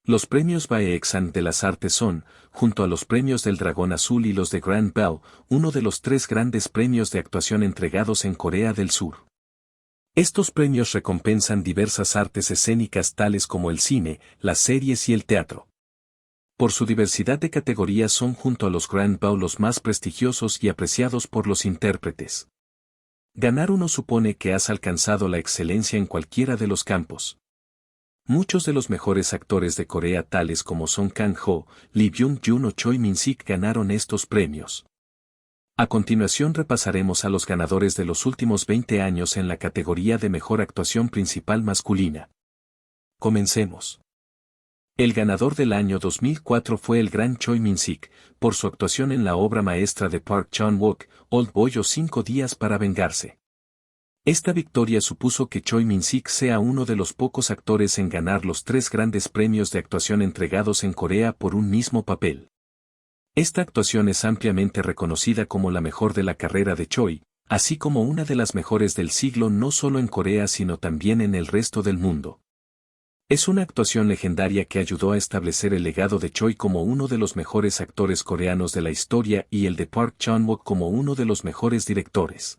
Los premios Baeksan de las artes son, junto a los premios del Dragón Azul y los de Grand Bell, uno de los 3 grandes premios de actuación entregados en Corea del Sur. Estos premios recompensan diversas artes escénicas tales como el cine, las series y el teatro. Por su diversidad de categorías son junto a los Grand Bell los más prestigiosos y apreciados por los intérpretes. Ganar uno supone que has alcanzado la excelencia en cualquiera de los campos. Muchos de los mejores actores de Corea tales como Song Kang-ho, Lee Byung-jun o Choi Min-sik ganaron estos premios. A continuación repasaremos a los ganadores de los últimos 20 años en la categoría de mejor actuación principal masculina. Comencemos. El ganador del año 2004 fue el gran Choi Min-sik, por su actuación en la obra maestra de Park Chan-wook, Old Boy o 5 días para vengarse. Esta victoria supuso que Choi Min-sik sea uno de los pocos actores en ganar los 3 grandes premios de actuación entregados en Corea por un mismo papel. Esta actuación es ampliamente reconocida como la mejor de la carrera de Choi, así como una de las mejores del siglo no solo en Corea sino también en el resto del mundo. Es una actuación legendaria que ayudó a establecer el legado de Choi como uno de los mejores actores coreanos de la historia y el de Park Chan-wook como uno de los mejores directores.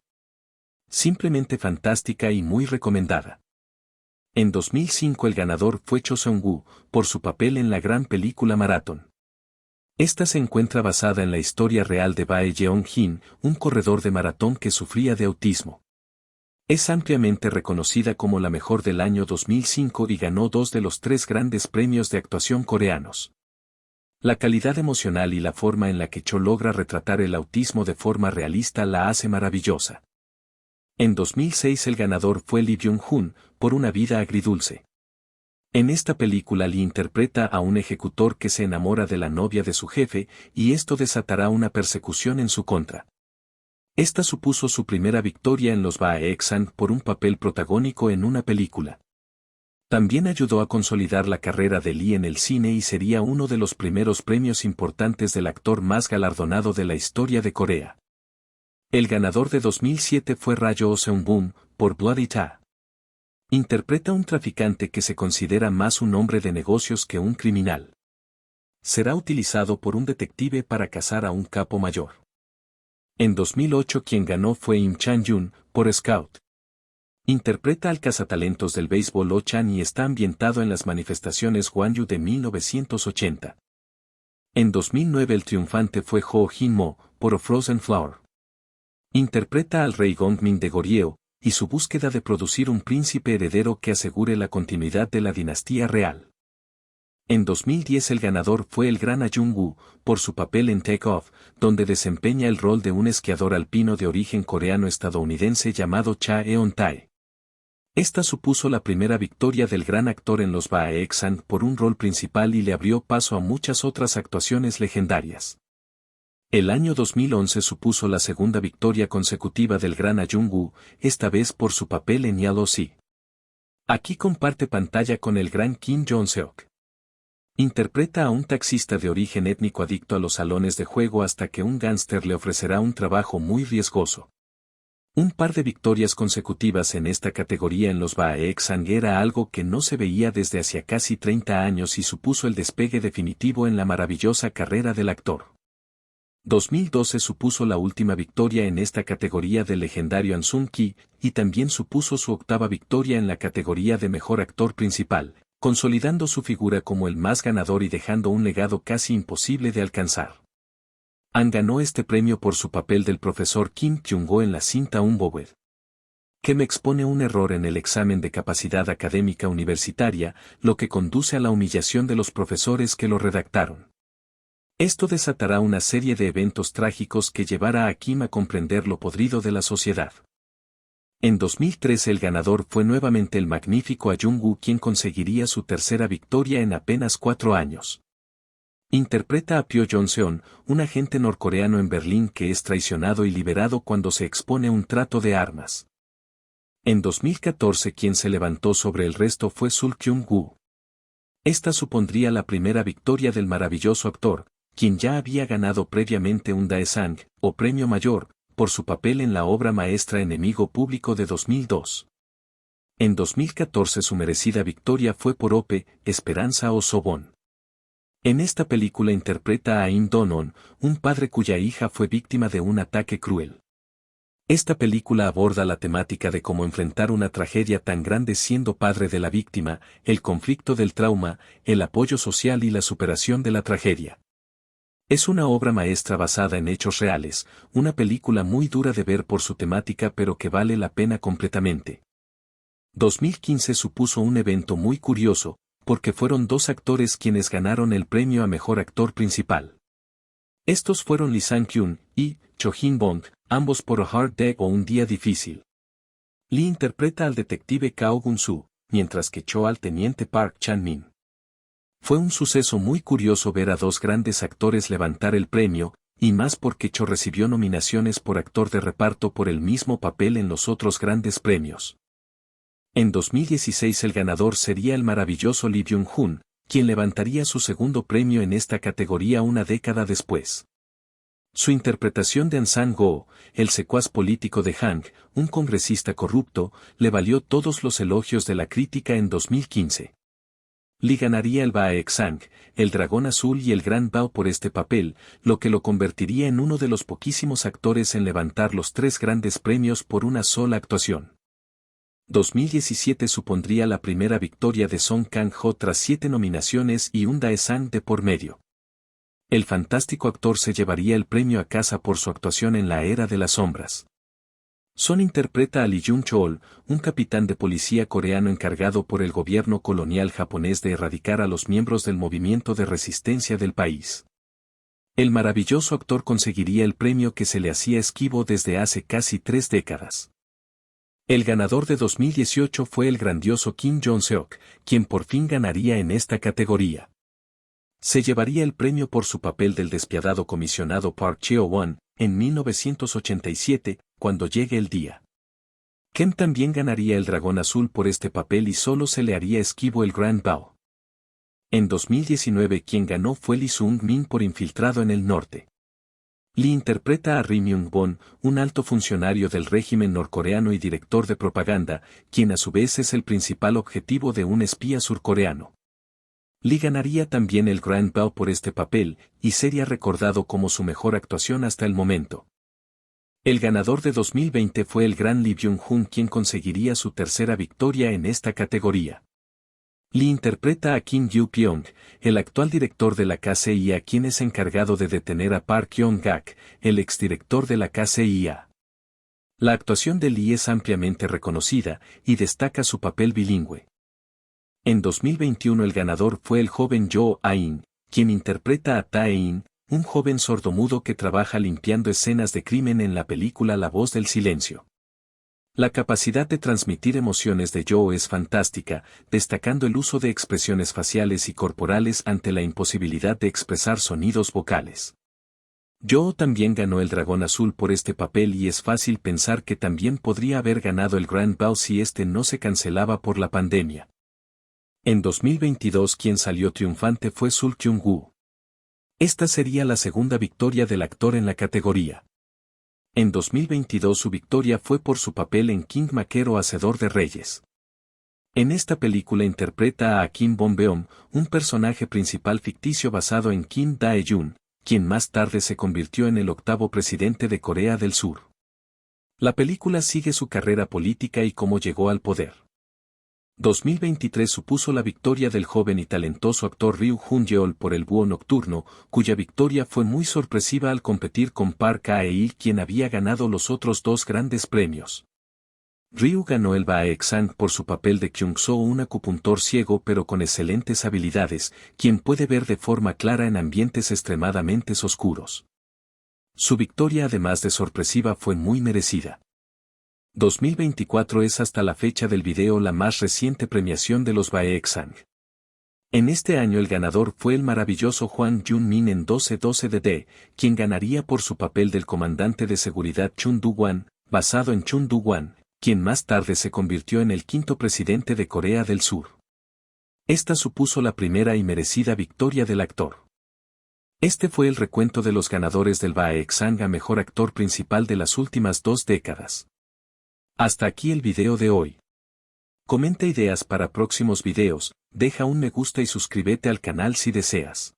Simplemente fantástica y muy recomendada. En 2005 el ganador fue Cho Seung-woo, por su papel en la gran película Maratón. Esta se encuentra basada en la historia real de Bae Jeong-jin, un corredor de maratón que sufría de autismo. Es ampliamente reconocida como la mejor del año 2005 y ganó 2 de los 3 grandes premios de actuación coreanos. La calidad emocional y la forma en la que Cho logra retratar el autismo de forma realista la hace maravillosa. En 2006 el ganador fue Lee Byung-jun, por Una vida agridulce. En esta película Lee interpreta a un ejecutor que se enamora de la novia de su jefe, y esto desatará una persecución en su contra. Esta supuso su primera victoria en los Baeksan por un papel protagónico en una película. También ayudó a consolidar la carrera de Lee en el cine y sería uno de los primeros premios importantes del actor más galardonado de la historia de Corea. El ganador de 2007 fue Rayo Seung-boom, por Bloody Ta. Interpreta a un traficante que se considera más un hombre de negocios que un criminal. Será utilizado por un detective para cazar a un capo mayor. En 2008 quien ganó fue Im Chan-yoon, por Scout. Interpreta al cazatalentos del béisbol Oh-chan y está ambientado en las manifestaciones Gwangju de 1980. En 2009 el triunfante fue Ho Jin-mo, por A Frozen Flower. Interpreta al rey Gongmin de Goryeo, y su búsqueda de producir un príncipe heredero que asegure la continuidad de la dinastía real. En 2010 el ganador fue el gran Ah Jung-woo, por su papel en Take Off, donde desempeña el rol de un esquiador alpino de origen coreano-estadounidense llamado Cha Eun-tae. Esta supuso la primera victoria del gran actor en los Baeksan por un rol principal y le abrió paso a muchas otras actuaciones legendarias. El año 2011 supuso la segunda victoria consecutiva del gran Ah Jung-woo, esta vez por su papel en Yellow Sea. Aquí comparte pantalla con el gran Kim Jong-seok. Interpreta a un taxista de origen étnico adicto a los salones de juego hasta que un gángster le ofrecerá un trabajo muy riesgoso. Un par de victorias consecutivas en esta categoría en los Baeksan era algo que no se veía desde hacía casi 30 años y supuso el despegue definitivo en la maravillosa carrera del actor. 2012 supuso la última victoria en esta categoría del legendario An Sung-ki, y también supuso su 8ª victoria en la categoría de mejor actor principal, consolidando su figura como el más ganador y dejando un legado casi imposible de alcanzar. An ganó este premio por su papel del profesor Kim Kyung-go en la cinta Unbowed, que me expone un error en el examen de capacidad académica universitaria, lo que conduce a la humillación de los profesores que lo redactaron. Esto desatará una serie de eventos trágicos que llevará a Kim a comprender lo podrido de la sociedad. En 2013 el ganador fue nuevamente el magnífico Ah Jung-woo, quien conseguiría su 3ª victoria en apenas 4 años. Interpreta a Pyo Jong-seon, un agente norcoreano en Berlín que es traicionado y liberado cuando se expone a un trato de armas. En 2014 quien se levantó sobre el resto fue Sul Kyung-woo. Esta supondría la primera victoria del maravilloso actor, quien ya había ganado previamente un Daesang, o premio mayor, por su papel en la obra maestra Enemigo Público de 2002. En 2014 su merecida victoria fue por Ope, Esperanza o Sobón. En esta película interpreta a In Donon, un padre cuya hija fue víctima de un ataque cruel. Esta película aborda la temática de cómo enfrentar una tragedia tan grande siendo padre de la víctima, el conflicto del trauma, el apoyo social y la superación de la tragedia. Es una obra maestra basada en hechos reales, una película muy dura de ver por su temática pero que vale la pena completamente. 2015 supuso un evento muy curioso, porque fueron dos actores quienes ganaron el premio a Mejor Actor Principal. Estos fueron Lee Sang-kyun y Cho In-bong, ambos por A Hard Day o Un Día Difícil. Lee interpreta al detective Kao Gun-soo, mientras que Cho al teniente Park Chan-min. Fue un suceso muy curioso ver a dos grandes actores levantar el premio, y más porque Cho recibió nominaciones por actor de reparto por el mismo papel en los otros grandes premios. En 2016 el ganador sería el maravilloso Lee Byung-hun, quien levantaría su segundo premio en esta categoría una década después. Su interpretación de An Sang-go, el secuaz político de Hang, un congresista corrupto, le valió todos los elogios de la crítica en 2015. Lee ganaría el Baeksan, el Dragón Azul y el Grand Bao por este papel, lo que lo convertiría en uno de los poquísimos actores en levantar los tres grandes premios por una sola actuación. 2017 supondría la primera victoria de Song Kang-ho tras 7 nominaciones y un Daesang de por medio. El fantástico actor se llevaría el premio a casa por su actuación en La Era de las Sombras. Son interpreta a Lee Jung-chol, un capitán de policía coreano encargado por el gobierno colonial japonés de erradicar a los miembros del movimiento de resistencia del país. El maravilloso actor conseguiría el premio que se le hacía esquivo desde hace casi 3 décadas. El ganador de 2018 fue el grandioso Kim Jong-seok, quien por fin ganaría en esta categoría. Se llevaría el premio por su papel del despiadado comisionado Park Cheo-won, en 1987, cuando llegue el día. Kem también ganaría el Dragón Azul por este papel y solo se le haría esquivo el Grand Bao. En 2019 quien ganó fue Lee Sung-min por Infiltrado en el Norte. Lee interpreta a Ri Myung-bon, un alto funcionario del régimen norcoreano y director de propaganda, quien a su vez es el principal objetivo de un espía surcoreano. Lee ganaría también el Grand Bao por este papel, y sería recordado como su mejor actuación hasta el momento. El ganador de 2020 fue el gran Lee Byung-hun quien conseguiría su tercera victoria en esta categoría. Lee interpreta a Kim Yoo-pyong, el actual director de la KCIA quien es encargado de detener a Park Yong-gak, el exdirector de la KCIA. La actuación de Lee es ampliamente reconocida, y destaca su papel bilingüe. En 2021 el ganador fue el joven Jo A-in, quien interpreta a Tae-in, un joven sordomudo que trabaja limpiando escenas de crimen en la película La Voz del Silencio. La capacidad de transmitir emociones de Jo es fantástica, destacando el uso de expresiones faciales y corporales ante la imposibilidad de expresar sonidos vocales. Jo también ganó el Dragón Azul por este papel y es fácil pensar que también podría haber ganado el Grand Bao si este no se cancelaba por la pandemia. En 2022 quien salió triunfante fue Sul Kyung-woo. Esta sería la segunda victoria del actor en la categoría. En 2022 su victoria fue por su papel en King Maquero Hacedor de Reyes. En esta película interpreta a Kim Bong-beom, un personaje principal ficticio basado en Kim Dae-jun, quien más tarde se convirtió en el 8º presidente de Corea del Sur. La película sigue su carrera política y cómo llegó al poder. 2023 supuso la victoria del joven y talentoso actor Ryu Jun-yeol por El Búho Nocturno, cuya victoria fue muy sorpresiva al competir con Park Hae-il quien había ganado los otros dos grandes premios. Ryu ganó el Baeksan por su papel de Kyung-soo, un acupuntor ciego pero con excelentes habilidades, quien puede ver de forma clara en ambientes extremadamente oscuros. Su victoria además de sorpresiva fue muy merecida. 2024 es hasta la fecha del video la más reciente premiación de los Baeksan. En este año el ganador fue el maravilloso Hwang Jun-min en 12-12 quien ganaría por su papel del comandante de seguridad Chun Do-hwan, basado en Chun Do-hwan, quien más tarde se convirtió en el 5º presidente de Corea del Sur. Esta supuso la primera y merecida victoria del actor. Este fue el recuento de los ganadores del Baeksan a Mejor Actor Principal de las últimas 2 décadas. Hasta aquí el video de hoy. Comenta ideas para próximos videos, deja un me gusta y suscríbete al canal si deseas.